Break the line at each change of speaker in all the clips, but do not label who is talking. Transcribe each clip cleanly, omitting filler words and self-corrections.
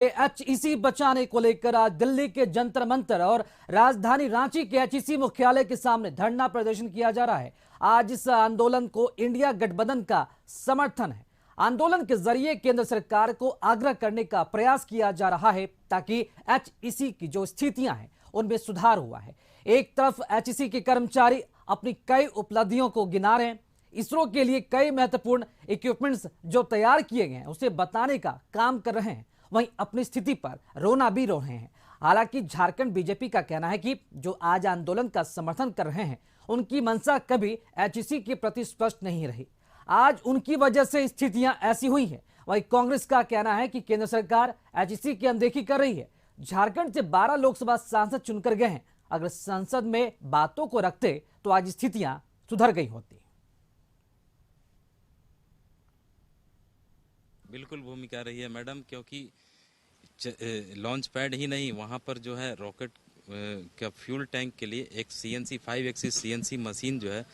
HEC बचाने को लेकर आज दिल्ली के जंतर मंतर और राजधानी रांची के एचईसी मुख्यालय के सामने धरना प्रदर्शन किया जा रहा है। आज इस आंदोलन को इंडिया गठबंधन का समर्थन है। आंदोलन के जरिए केंद्र सरकार को आग्रह करने का प्रयास किया जा रहा है ताकि एचईसी की जो स्थितियां हैं उनमें सुधार हुआ है। एक तरफ एचईसी के कर्मचारी अपनी कई उपलब्धियों को गिना रहे हैं, इसरो के लिए कई महत्वपूर्ण इक्विपमेंट्स जो तैयार किए गए हैं उसे बताने का काम कर रहे हैं, वहीं अपनी स्थिति पर रोना भी रो रहे हैं। हालांकि झारखंड बीजेपी का कहना है कि जो आज आंदोलन का समर्थन कर रहे हैं उनकी मंशा कभी एचईसी के प्रति स्पष्ट नहीं रही। आज उनकी वजह से स्थितियां ऐसी हुई हैं। वहीं कांग्रेस का कहना है कि केंद्र सरकार एचईसी की अनदेखी कर रही है। झारखंड से 12 लोकसभा सांसद चुनकर गए हैं। अगर संसद में बातों को रखते तो आज स्थितियां सुधर गई होती।
बिल्कुल भूमिका रही है मैडम, क्योंकि लॉन्च पैड ही नहीं, वहां पर जो है रॉकेट का फ्यूल टैंक के लिए एक सीएनसी 5 एक्सिस सीएनसी मशीन जो है,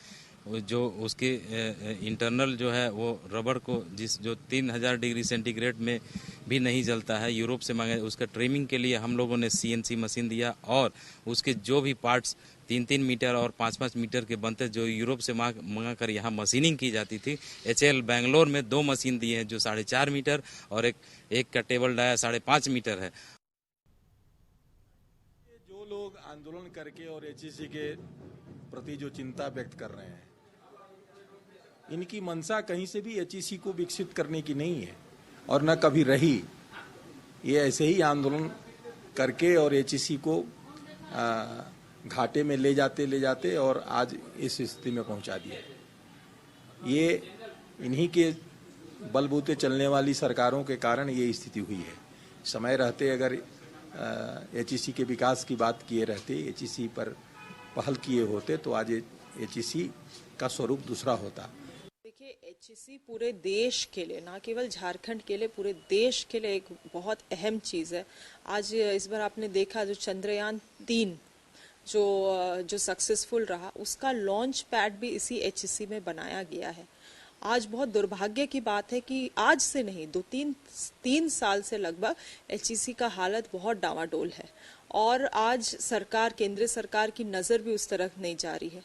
जो उसके इंटरनल जो है वो रबर को जो 3000 डिग्री सेंटीग्रेड में भी नहीं जलता है, यूरोप से मांगा, उसका ट्रिमिंग के लिए हम लोगों ने सीएनसी मशीन दिया। और उसके जो भी पार्ट्स 3-3 मीटर और 5-5 मीटर के बनते जो यूरोप से मंगा कर यहाँ मशीनिंग की जाती थी, एचएल बैंगलोर में 2 मशीन दिए हैं जो 4.5 मीटर और एक का टेबल डाया 5.5 मीटर है।
जो लोग आंदोलन करके और एचईसी के प्रति जो चिंता व्यक्त कर रहे हैं, इनकी मंशा कहीं से भी एचईसी को विकसित करने की नहीं है और न कभी रही। ये ऐसे ही आंदोलन करके और एचईसी को घाटे में ले जाते और आज इस स्थिति में पहुंचा दिया। ये इन्हीं के बलबूते चलने वाली सरकारों के कारण ये स्थिति हुई है। समय रहते अगर एचईसी के विकास की बात किए रहते, एचईसी पर पहल किए होते तो आज एचईसी का स्वरूप दूसरा होता।
देखिए, एचईसी पूरे देश के लिए, ना केवल झारखंड के लिए, पूरे देश के लिए एक बहुत अहम चीज़ है। आज इस बार आपने देखा जो चंद्रयान 3 जो सक्सेसफुल रहा, उसका लॉन्च पैड भी इसी एचईसी में बनाया गया है। आज बहुत दुर्भाग्य की बात है कि आज से नहीं, 2-3 साल से लगभग एचईसी का हालत बहुत डावाडोल है और आज सरकार, केंद्र सरकार की नज़र भी उस तरफ नहीं जा रही है।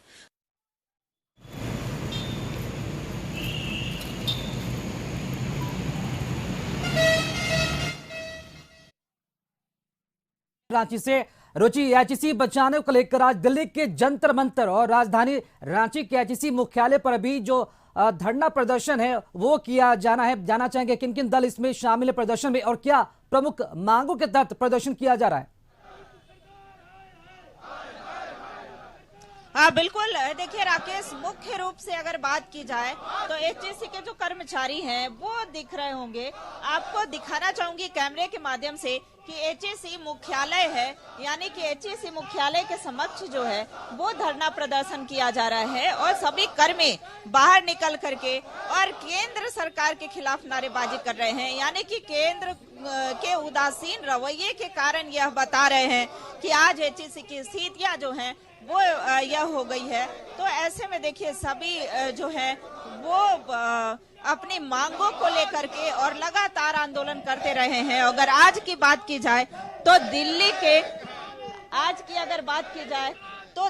रांची से रुचि, एचईसी बचाने को लेकर आज दिल्ली के जंतर मंतर और राजधानी रांची के एचईसी मुख्यालय पर अभी जो धरना प्रदर्शन है वो किया जाना है। जानना चाहेंगे किन किन दल इसमें शामिल है प्रदर्शन में और क्या प्रमुख मांगों के तहत प्रदर्शन किया जा रहा है।
हाँ बिल्कुल, देखिए राकेश, मुख्य रूप से अगर बात की जाए तो एचईसी के जो कर्मचारी हैं वो दिख रहे होंगे। आपको दिखाना चाहूंगी कैमरे के माध्यम से कि एचईसी मुख्यालय है, यानी कि एचईसी मुख्यालय के समक्ष जो है वो धरना प्रदर्शन किया जा रहा है और सभी कर्मी बाहर निकल करके और केंद्र सरकार के खिलाफ नारेबाजी कर रहे हैं। यानी कि केंद्र के उदासीन रवैये के कारण यह बता रहे हैं कि आज एचईसी की स्थितियां जो हैं वो यह हो गई है। तो ऐसे में देखिए सभी जो है वो अपनी मांगों को लेकर के और लगातार आंदोलन करते रहे हैं। अगर आज की बात की जाए तो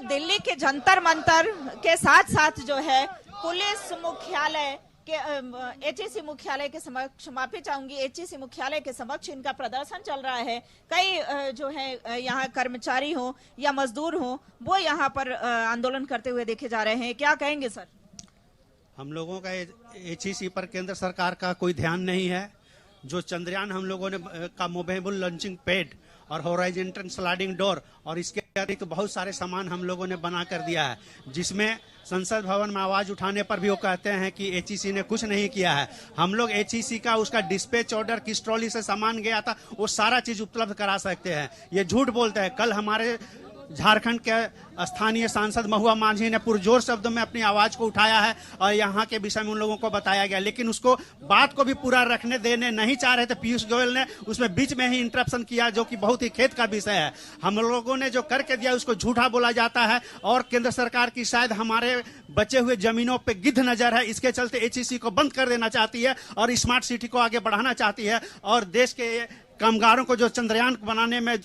दिल्ली के जंतर मंतर के साथ साथ जो है पुलिस मुख्यालय के एचईसी मुख्यालय के समक्ष, माफी चाहूंगी, एचईसी मुख्यालय के समक्ष इनका प्रदर्शन चल रहा है। कई जो है यहाँ कर्मचारी हो या मजदूर हो वो यहाँ पर आंदोलन करते हुए देखे जा रहे हैं। क्या कहेंगे सर?
हम लोगों का एचईसी पर केंद्र सरकार का कोई ध्यान नहीं है। जो चंद्रयान हम लोगों ने का मूवेबल लॉन्चिंग पैड और होराइजोंटल स्लाइडिंग डोर और इसके अतिरिक्त बहुत सारे सामान हम लोगों ने बना कर दिया है, जिसमें संसद भवन में आवाज उठाने पर भी वो कहते हैं कि एचईसी ने कुछ नहीं किया है। हम लोग एचईसी का उसका डिस्पैच ऑर्डर किस ट्रॉली से सामान गया था वो सारा चीज उपलब्ध करा सकते हैं। ये झूठ बोलते हैं। कल हमारे झारखंड के स्थानीय सांसद महुआ मांझी ने पुरजोर शब्द में अपनी आवाज को उठाया है और यहाँ के विषय में उन लोगों को बताया गया, लेकिन उसको बात को भी पूरा रखने देने नहीं चाह रहे थे। पीयूष गोयल ने उसमें बीच में ही इंटरप्शन किया, जो कि बहुत ही खेद का विषय है। हम लोगों ने जो करके दिया उसको झूठा बोला जाता है और केंद्र सरकार की शायद हमारे बचे हुए जमीनों पे गिद्ध नजर है। इसके चलते एचईसी को बंद कर देना चाहती है और स्मार्ट सिटी को आगे बढ़ाना चाहती है और देश के कामगारों को जो चंद्रयान बनाने में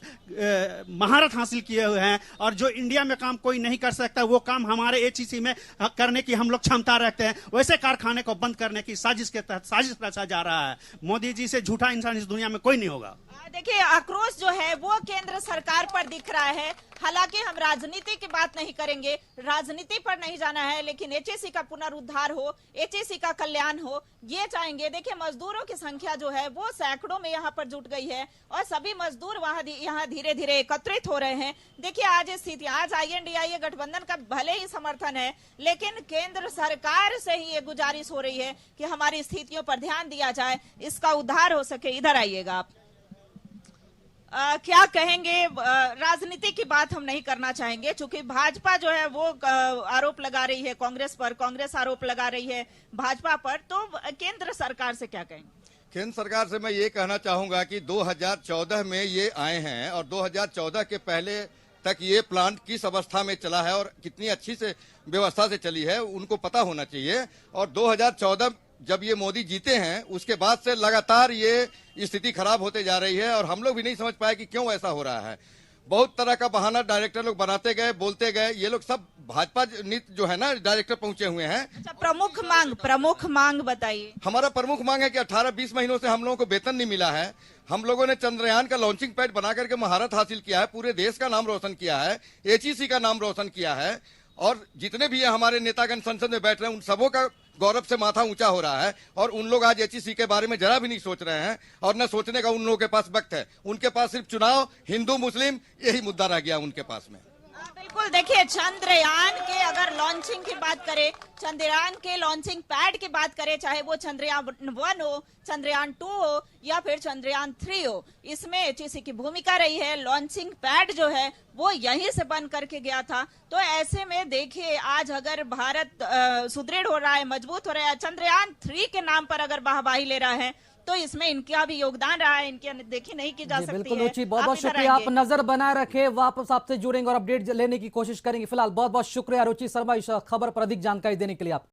महारत हासिल किए हुए हैं, और जो इंडिया में काम कोई नहीं कर सकता वो काम हमारे एचईसी में करने की हम लोग क्षमता रखते हैं। वैसे कारखाने को बंद करने की साजिश के तहत साजिश रचा जा रहा है। मोदी जी से झूठा इंसान इस दुनिया में कोई नहीं होगा।
देखिए, आक्रोश जो है वो केंद्र सरकार पर दिख रहा है। हालांकि हम राजनीति की बात नहीं करेंगे, राजनीति पर नहीं जाना है, लेकिन एचईसी का पुनरुद्धार हो, एचईसी का कल्याण हो, ये चाहेंगे। देखिए, मजदूरों की संख्या जो है वो सैकड़ों में यहाँ पर जुट गई है और सभी मजदूर यहाँ धीरे धीरे एकत्रित हो रहे हैं। देखिए, आज स्थिति, आज INDIA गठबंधन का भले ही समर्थन है, लेकिन केंद्र सरकार से ही ये गुजारिश हो रही है कि हमारी स्थितियों पर ध्यान दिया जाए, इसका उद्धार हो सके। इधर आइएगा आप। क्या कहेंगे? राजनीति की बात हम नहीं करना चाहेंगे, क्योंकि भाजपा जो है वो आरोप लगा रही है कांग्रेस पर, कांग्रेस आरोप लगा रही है भाजपा पर। तो केंद्र सरकार से क्या कहेंगे?
केंद्र सरकार से मैं ये कहना चाहूंगा कि 2014 में ये आए हैं और 2014 के पहले तक ये प्लांट किस अवस्था में चला है और कितनी अच्छी से व्यवस्था से चली है उनको पता होना चाहिए। और 2014 जब ये मोदी जीते हैं उसके बाद से लगातार ये स्थिति खराब होते जा रही है और हम लोग भी नहीं समझ पाए कि क्यों ऐसा हो रहा है। बहुत तरह का बहाना डायरेक्टर लोग बनाते गए, बोलते गए। ये लोग सब भाजपा नीति जो है ना, डायरेक्टर पहुंचे हुए हैं।
अच्छा, प्रमुख मांग बताइए।
हमारा प्रमुख मांग है कि 18-20 महीनों से हम लोगों को वेतन नहीं मिला है। हम लोगों ने चंद्रयान का लॉन्चिंग पैड बना करके महारत हासिल किया है, पूरे देश का नाम रोशन किया है, एचईसी का नाम रोशन किया है, और जितने भी हमारे नेतागण संसद में बैठ रहे हैं उन सबों का गौरव से माथा ऊंचा हो रहा है। और उन लोग आज एचईसी के बारे में जरा भी नहीं सोच रहे हैं और न सोचने का उन लोगों के पास वक्त है। उनके पास सिर्फ चुनाव, हिंदू मुस्लिम, यही मुद्दा रह गया उनके पास में।
बिल्कुल, देखिए, चंद्रयान के अगर लॉन्चिंग की बात करें, चंद्रयान के लॉन्चिंग पैड की बात करें, चाहे वो चंद्रयान 1 हो, चंद्रयान 2 हो या फिर चंद्रयान 3 हो, इसमें एचईसी की भूमिका रही है। लॉन्चिंग पैड जो है वो यहीं से बन करके गया था। तो ऐसे में देखिए, आज अगर भारत सुदृढ़ हो रहा है, मजबूत हो रहा है, चंद्रयान 3 के नाम पर अगर वाहवाही ले रहा है, तो इसमें इनका भी योगदान रहा है, इनकी देखी नहीं की जा सकती है।
बिल्कुल रुचि, बहुत बहुत शुक्रिया। आप नजर बनाए रखे, वापस आपसे जुड़ेंगे और अपडेट लेने की कोशिश करेंगे। फिलहाल बहुत बहुत शुक्रिया रुचि शर्मा, इस खबर पर अधिक जानकारी देने के लिए। आप